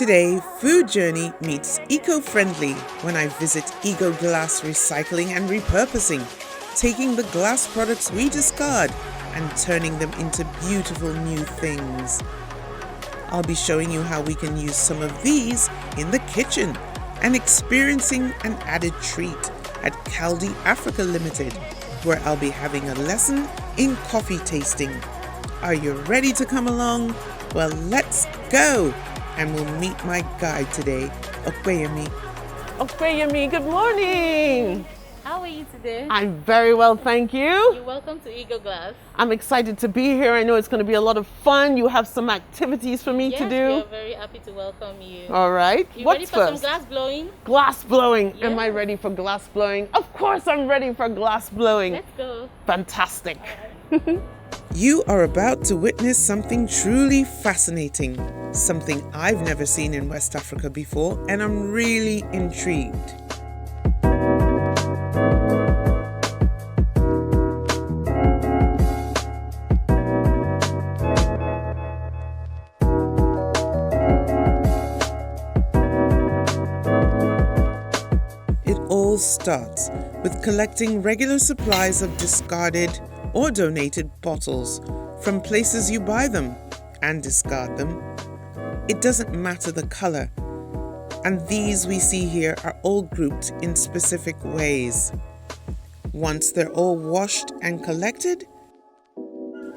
Today, Food Journey meets eco-friendly when I visit Ego Glass Recycling and Repurposing, taking the glass products we discard and turning them into beautiful new things. I'll be showing you how we can use some of these in the kitchen and experiencing an added treat at Caldi Africa Limited, where I'll be having a lesson in coffee tasting. Are you ready to come along? Well, let's go! And we'll meet my guide today, Okweyemi. Okweyemi, good morning! How are you today? I'm very well, thank you. You're welcome to Ego Glass. I'm excited to be here. I know it's going to be a lot of fun. You have some activities for me to do. Yes, we are very happy to welcome you. All right. You What's ready for first? some glass blowing? Glass blowing. Yes. Am I ready for glass blowing? Of course I'm ready for glass blowing. Let's go. Fantastic. Right. You are about to witness something truly fascinating, something I've never seen in West Africa before, and I'm really intrigued. It all starts with collecting regular supplies of discarded or donated bottles from places you buy them and discard them. It doesn't matter the color, and these we see here are all grouped in specific ways. Once they're all washed and collected,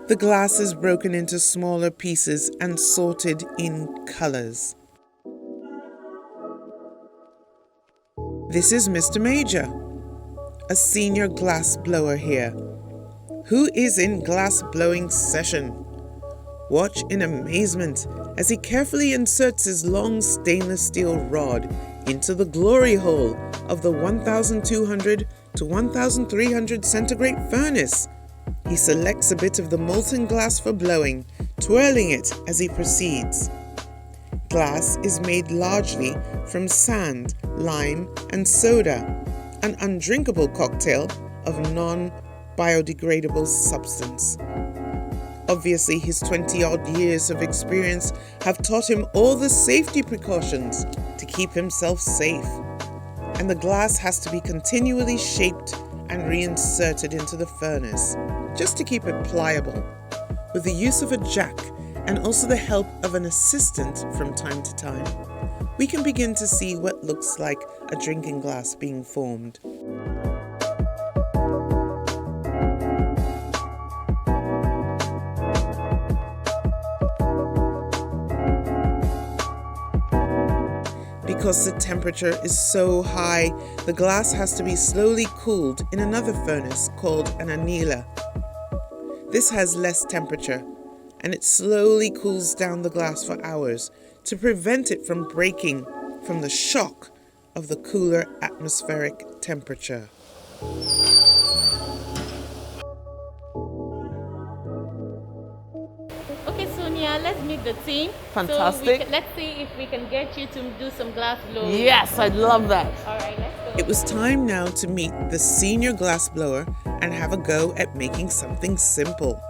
the glass is broken into smaller pieces and sorted in colors. This is Mr. Major, a senior glass blower here, who is in glass blowing session. Watch in amazement as he carefully inserts his long stainless steel rod into the glory hole of the 1200 to 1300 centigrade furnace. He selects a bit of the molten glass for blowing, twirling it as he proceeds. Glass is made largely from sand, lime, and soda, an undrinkable cocktail of non-biodegradable substance. Obviously, his 20-odd years of experience have taught him all the safety precautions to keep himself safe. And the glass has to be continually shaped and reinserted into the furnace, just to keep it pliable, with the use of a jack and also the help of an assistant from time to time. We can begin to see what looks like a drinking glass being formed. Because the temperature is so high, the glass has to be slowly cooled in another furnace called an annealer. This has less temperature, and it slowly cools down the glass for hours to prevent it from breaking from the shock of the cooler atmospheric temperature. Okay, Sonia, let's meet the team. Fantastic. So let's see if we can get you to do some glass blowing. Yes, I'd love that. All right, let's go. It was time now to meet the senior glass blower and have a go at making something simple.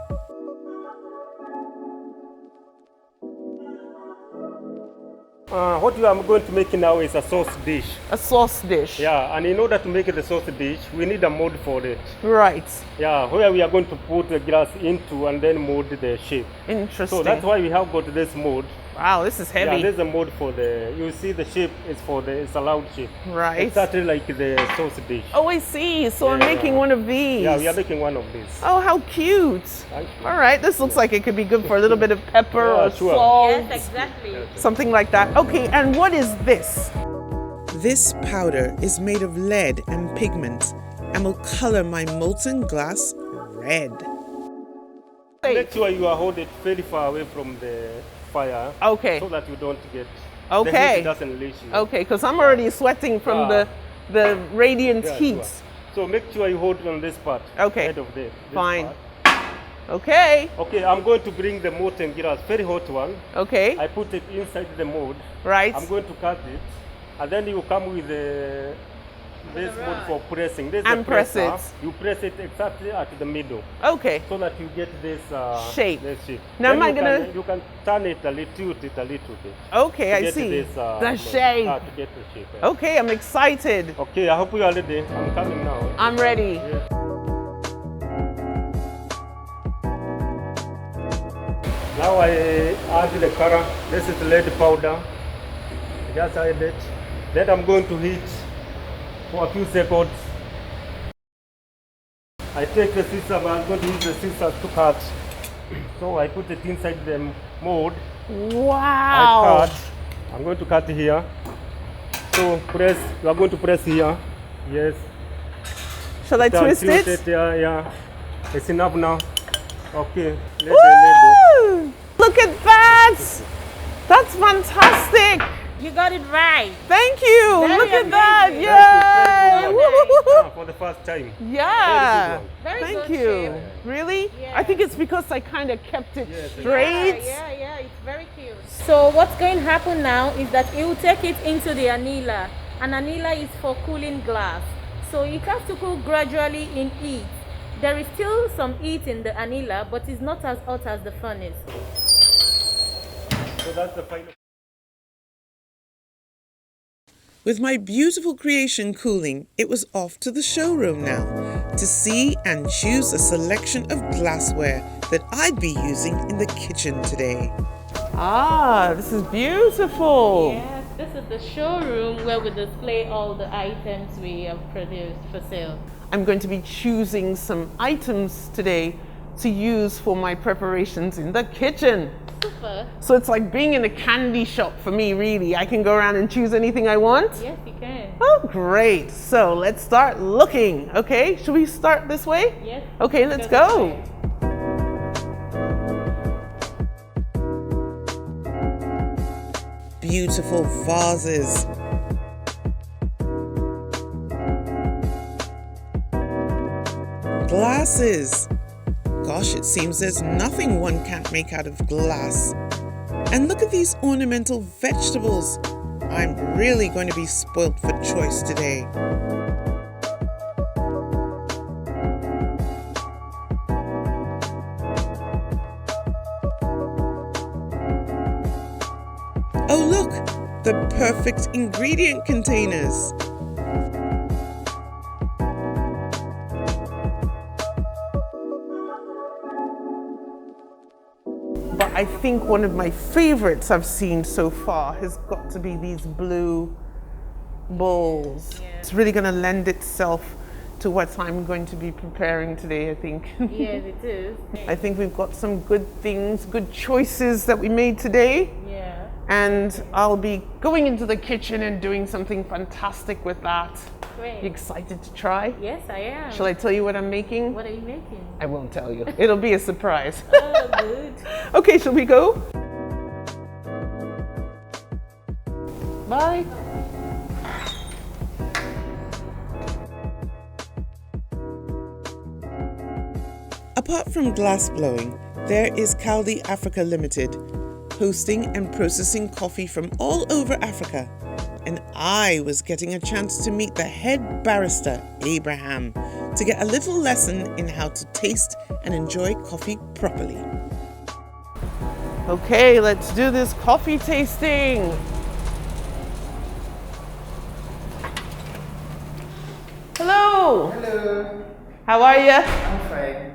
What you are going to make now is a sauce dish. A sauce dish. Yeah, and in order to make the sauce dish, we need a mold for it. Right. Yeah, where we are going to put the glass into and then mold the shape. Interesting. So that's why we have got this mold. Wow, this is heavy. Yeah, there's a mold for you see the shape is it's a round shape. Right. Exactly like the sauce dish. Oh, I see. So I'm making one of these. Yeah, we are making one of these. Oh, how cute. Right. All right, this looks like it could be good for a little bit of pepper Yeah, or sure. salt. Yes, exactly. Something like that. Okay, and what is this? This powder is made of lead and pigment and will color my molten glass red. Make sure you are hold it very far away from the fire. Okay. So that you don't get. Okay. The heat doesn't reach you. Okay, because I'm already sweating from the radiant Yeah, heat. sure. So make sure you hold on this part. Okay. Head of this Fine. part. Okay. Okay, I'm going to bring the molten glass, very hot one. Okay. I put it inside the mold. Right. I'm going to cut it, and then you come with the this mode for pressing. This is And the press presser. it. You press it exactly at the middle, Okay. so that you get this Shape. This shape. Now Then am I you gonna- you can turn it a little bit. Okay, to I get see. This, The shape. to get the shape. Yeah. Okay, I'm excited. Okay, I hope you are ready. I'm coming now. I'm ready. Yes. Now I add the color. This is lead powder. Just add it. Then I'm going to heat for a few seconds. I take the scissors, but I'm going to use the scissors to cut. So I put it inside the mold. Wow. I cut. I'm going to cut here. So press. You are going to press here. Yes. Shall I twist Tilt it? Yeah, yeah. It's enough now. Okay. Let the label. Woo! Look at that. That's fantastic. You got it right. Thank you. Very Look at amazing. that. Thank you, Yay. thank you. Woo-hoo-hoo-hoo. For the first time. Yeah. Very Thank good you. shape. Really? Yeah. I think it's because I kind of kept it Yes, straight. Yeah, it's very cute. So what's going to happen now is that it will take it into the annealer. An annealer is for cooling glass. So it has to cool gradually in heat. There is still some heat in the annealer, but it's not as hot as the furnace. So that's the final. With my beautiful creation cooling, it was off to the showroom now to see and choose a selection of glassware that I'd be using in the kitchen today. Ah, this is beautiful. Yes, this is the showroom where we display all the items we have produced for sale. I'm going to be choosing some items today to use for my preparations in the kitchen. Super. So it's like being in a candy shop for me, really. I can go around and choose anything I want. Yes, you can. Oh, great. So let's start looking. Okay, should we start this way? Yes. Okay, let's this go. way. Beautiful vases. Glasses. Gosh, it seems there's nothing one can't make out of glass. And look at these ornamental vegetables. I'm really going to be spoilt for choice today. Oh look, the perfect ingredient containers. But I think one of my favorites I've seen so far has got to be these blue bowls. Yeah. It's really going to lend itself to what I'm going to be preparing today, I think. Yes, it is. I think we've got some good things, good choices that we made today. Yeah. And I'll be going into the kitchen and doing something fantastic with that. Great. You excited to try? Yes, I am. Shall I tell you what I'm making? What are you making? I won't tell you. It'll be a surprise. Oh, good. Okay, shall we go? Bye. Apart from glass blowing, there is Caldi Africa Limited, hosting and processing coffee from all over Africa. And I was getting a chance to meet the head barrister, Abraham, to get a little lesson in how to taste and enjoy coffee properly. Okay, let's do this coffee tasting. Hello. Hello, How are you? I'm fine.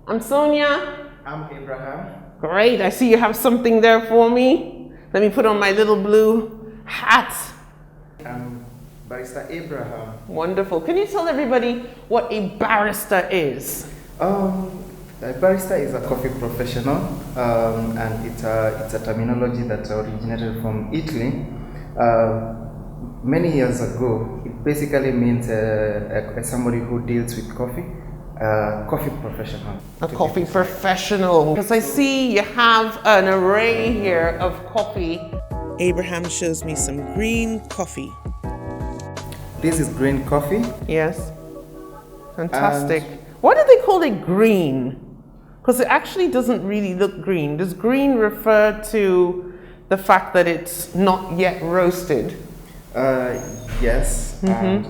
I'm Sonia. I'm Abraham. Great. I see you have something there for me. Let me put on my little blue hat. I'm Barrister Abraham. Wonderful. Can you tell everybody what a barrister is? A barrister is a coffee professional, and it's a terminology that originated from Italy. Many years ago, it basically means somebody who deals with coffee, coffee professional. A coffee professional. Because I see you have an array here of coffee. Abraham shows me some green coffee. This is green coffee. Yes. Fantastic. Why do they call it green? Because it actually doesn't really look green. Does green refer to the fact that it's not yet roasted? Yes, and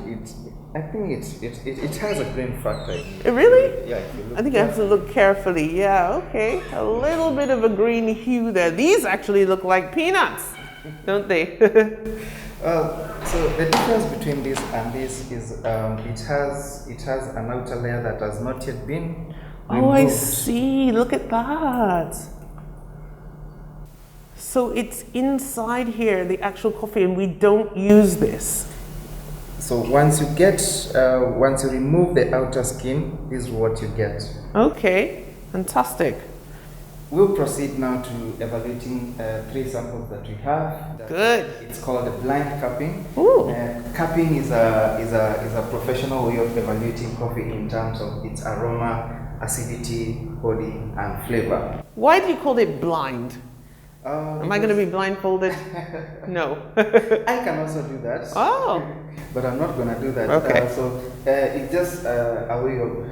I think it has a green factor. Really? Yeah, if you look I think I have to look carefully. Yeah, okay. A little bit of a green hue there. These actually look like peanuts, don't they? So the difference between this and this is it has an outer layer that has not yet been Oh, I removed. see. Look at that. So it's inside here, the actual coffee, and we don't use this. So once you remove the outer skin, this is what you get. Okay, fantastic. We'll proceed now to evaluating 3 samples that we have. Good. It's called a blind cupping. Ooh. Cupping is a professional way of evaluating coffee in terms of its aroma, acidity, body, and flavor. Why do you call it blind? Am I going to be blindfolded? No. I can also do that. Oh. But I'm not going to do that. Okay. It's just a way of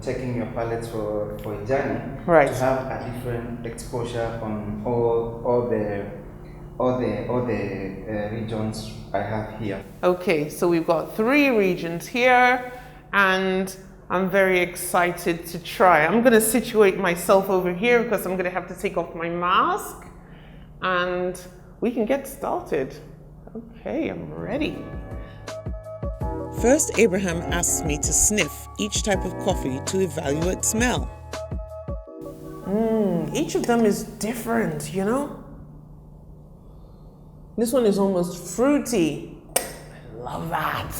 taking your palates for a journey. Right. To have a different exposure on all the regions I have here. Okay, so we've got 3 regions here, and I'm very excited to try. I'm going to situate myself over here because I'm going to have to take off my mask, and we can get started. Okay, I'm ready. First, Abraham asks me to sniff each type of coffee to evaluate smell. Each of them is different, you know? This one is almost fruity. I love that.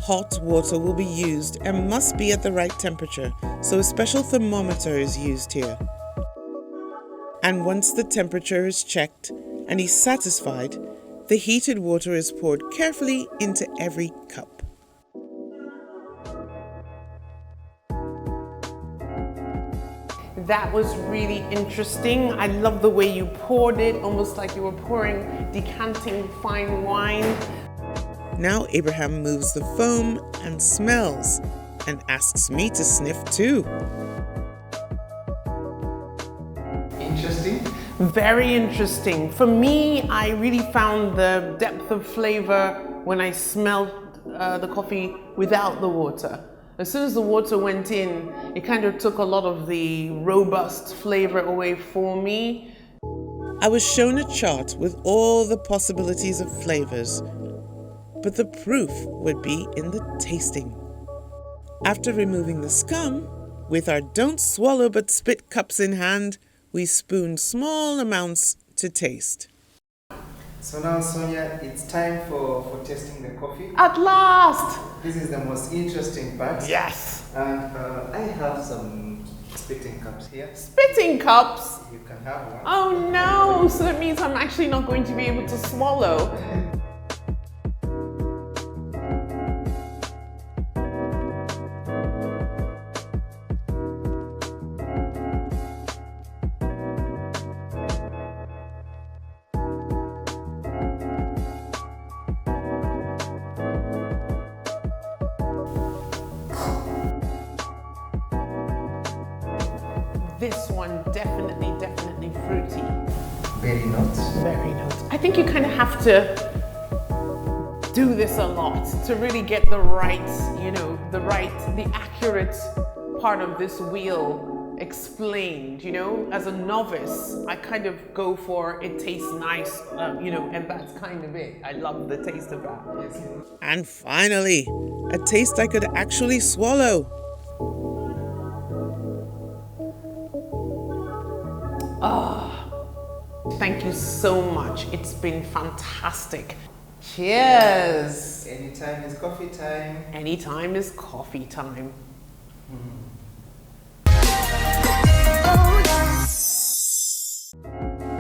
Hot water will be used and must be at the right temperature, so a special thermometer is used here. And once the temperature is checked and he's satisfied, the heated water is poured carefully into every cup. That was really interesting. I love the way you poured it, almost like you were decanting fine wine. Now Abraham moves the foam and smells and asks me to sniff too. Interesting. Very interesting. For me, I really found the depth of flavor when I smelled the coffee without the water. As soon as the water went in, it kind of took a lot of the robust flavor away for me. I was shown a chart with all the possibilities of flavors, but the proof would be in the tasting. After removing the scum, with our don't swallow but spit cups in hand, we spoon small amounts to taste. So now, Sonia, it's time for tasting the coffee. At last! This is the most interesting part. Yes! And I have some spitting cups here. Spitting cups? You can have one. Oh no! So that means I'm actually not going to be able to swallow. This one definitely fruity. Very nuts. Very notes. I think you kind of have to do this a lot to really get the right, the accurate part of this wheel explained, As a novice, I kind of go for it tastes nice, and that's kind of it. I love the taste of that. And finally, a taste I could actually swallow. Thank you so much. It's been fantastic. Cheers. Anytime is coffee time. Anytime is coffee time.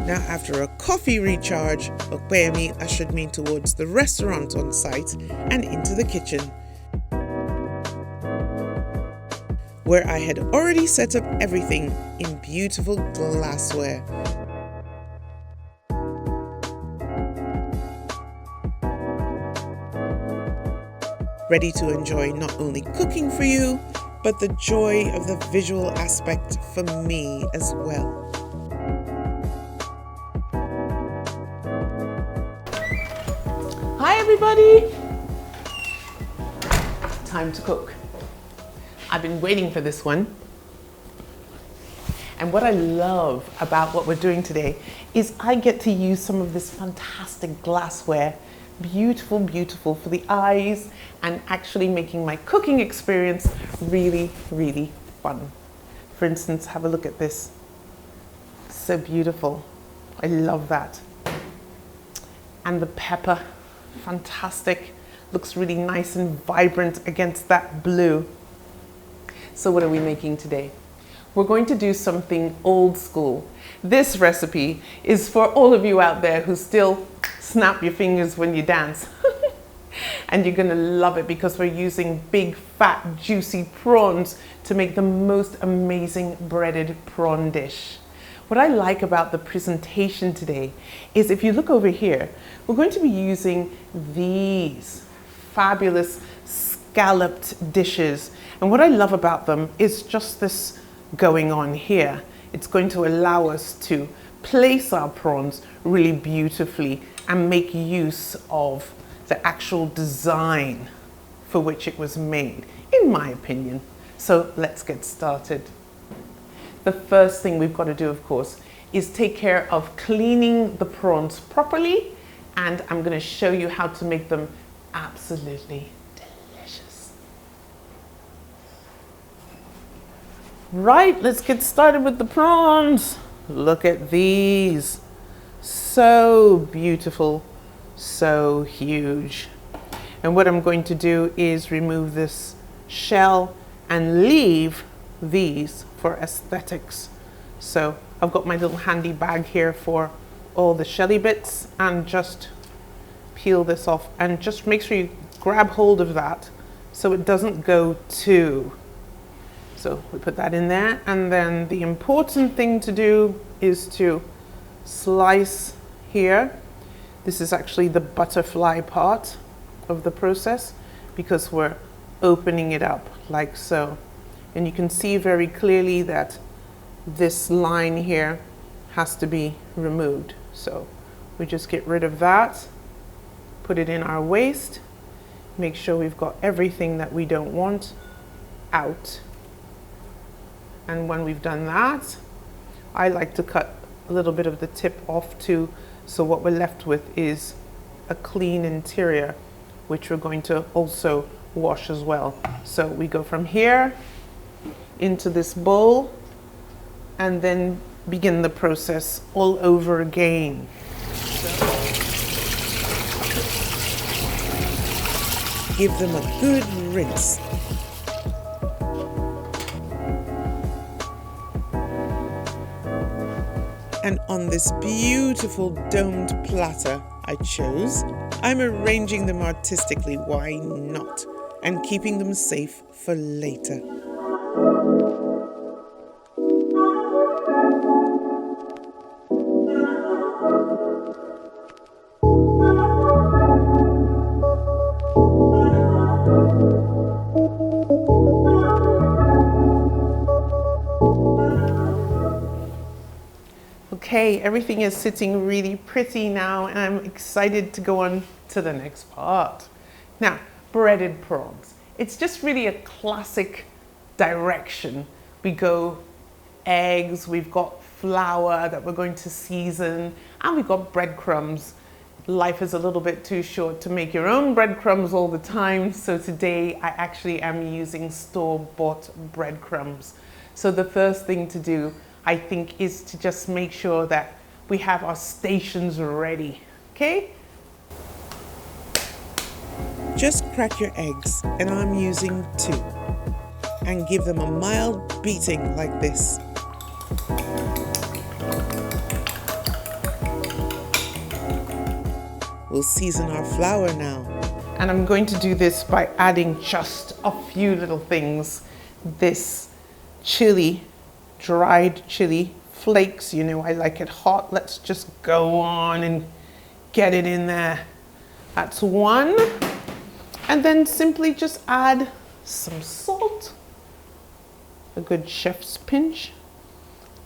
Now, after a coffee recharge, Okpeyemi ushered me towards the restaurant on site and into the kitchen, where I had already set up everything in beautiful glassware. Ready to enjoy not only cooking for you, but the joy of the visual aspect for me as well. Hi everybody. time to cook. I've been waiting for this one. And what I love about what we're doing today is I get to use some of this fantastic glassware. Beautiful, beautiful for the eyes, and actually making my cooking experience really, really fun. For instance, have a look at this. So beautiful. I love that. And the pepper, fantastic. Looks really nice and vibrant against that blue. So what are we making today? We're going to do something old school. This recipe is for all of you out there who still snap your fingers when you dance. And you're gonna love it because we're using big, fat, juicy prawns to make the most amazing breaded prawn dish. What I like about the presentation today is if you look over here, we're going to be using these fabulous scalloped dishes. And what I love about them is just this going on here. It's going to allow us to place our prawns really beautifully and make use of the actual design for which it was made, in my opinion. So let's get started. The first thing we've got to do, of course, is take care of cleaning the prawns properly, and I'm going to show you how to make them absolutely delicious. Right, let's get started with the prawns. Look at these. So beautiful, so huge. And what I'm going to do is remove this shell and leave these for aesthetics. So I've got my little handy bag here for all the shelly bits, and just peel this off and just make sure you grab hold of that so it doesn't go too. So we put that in there, and then the important thing to do is to slice here. This is actually the butterfly part of the process because we're opening it up like so. And you can see very clearly that this line here has to be removed. So we just get rid of that, put it in our waste, make sure we've got everything that we don't want out. And when we've done that, I like to cut a little bit of the tip off too, so what we're left with is a clean interior, which we're going to also wash as well. So we go from here into this bowl and then begin the process all over again. Give them a good rinse. And on this beautiful domed platter I chose, I'm arranging them artistically, why not? And keeping them safe for later. Okay, everything is sitting really pretty now, and I'm excited to go on to the next part. Now, breaded prawns. It's just really a classic direction. We go eggs, we've got flour that we're going to season, and we've got breadcrumbs. Life is a little bit too short to make your own breadcrumbs all the time, so today I actually am using store-bought breadcrumbs. So the first thing to do, I think, is to just make sure that we have our stations ready, okay? Just crack your eggs, and I'm using 2, and give them a mild beating like this. We'll season our flour now. And I'm going to do this by adding just a few little things. This chili, dried chili flakes, you know, I like it hot. Let's just go on and get it in there. That's 1. And then simply just add some salt, a good chef's pinch,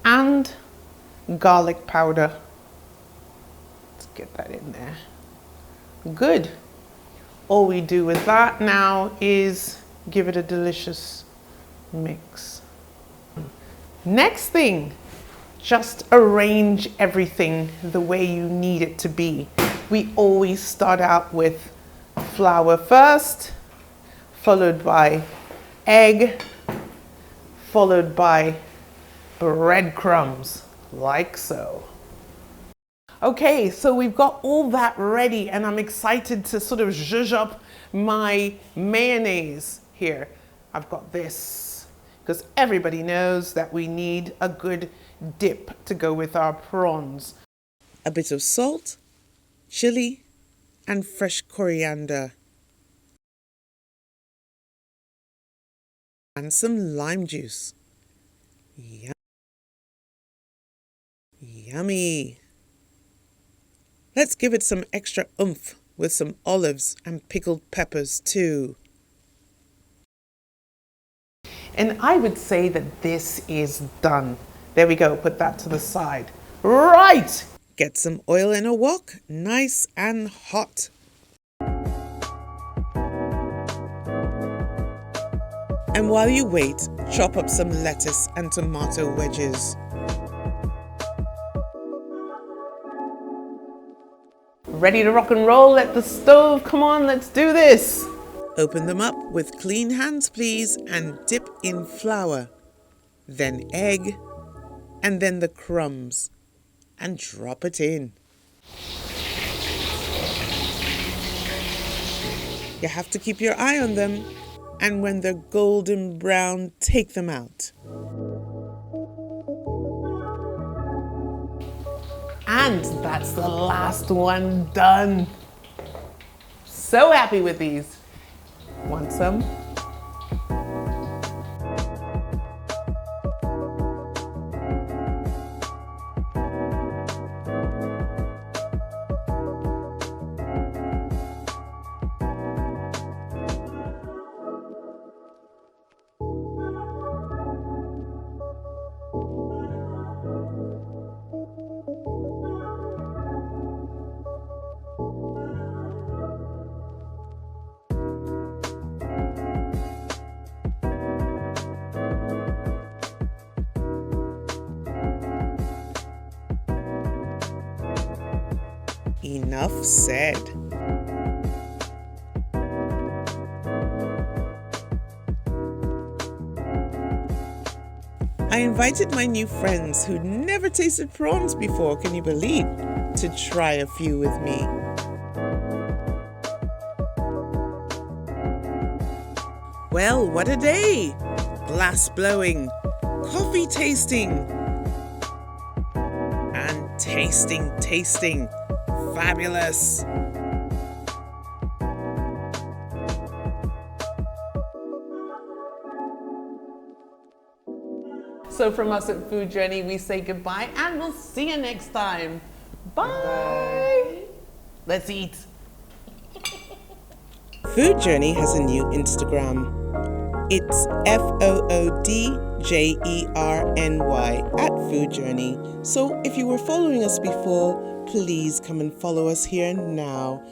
and garlic powder. Let's get that in there. Good. All we do with that now is give it a delicious mix. Next thing, just arrange everything the way you need it to be. We always start out with flour first, followed by egg, followed by breadcrumbs, like so. Okay, so we've got all that ready, and I'm excited to sort of zhuzh up my mayonnaise here. I've got this, because everybody knows that we need a good dip to go with our prawns. A bit of salt, chili, and fresh coriander. And some lime juice. Yummy! Let's give it some extra oomph with some olives and pickled peppers too. And I would say that this is done. There we go, put that to the side. Right! Get some oil in a wok, nice and hot. And while you wait, chop up some lettuce and tomato wedges. Ready to rock and roll at the stove. Come on, let's do this. Open them up with clean hands, please, and dip in flour, then egg, and then the crumbs, and drop it in. You have to keep your eye on them, and when they're golden brown, take them out. And that's the last one done. So happy with these. Want some? Enough said. I invited my new friends who'd never tasted prawns before, can you believe, to try a few with me. Well, what a day! Glass blowing, coffee tasting, and tasting. Fabulous! So from us at Food Journey, we say goodbye and we'll see you next time. Bye! Let's eat. Food Journey has a new Instagram. It's FOODJERNY at Food Journey. So if you were following us before, please come and follow us here now.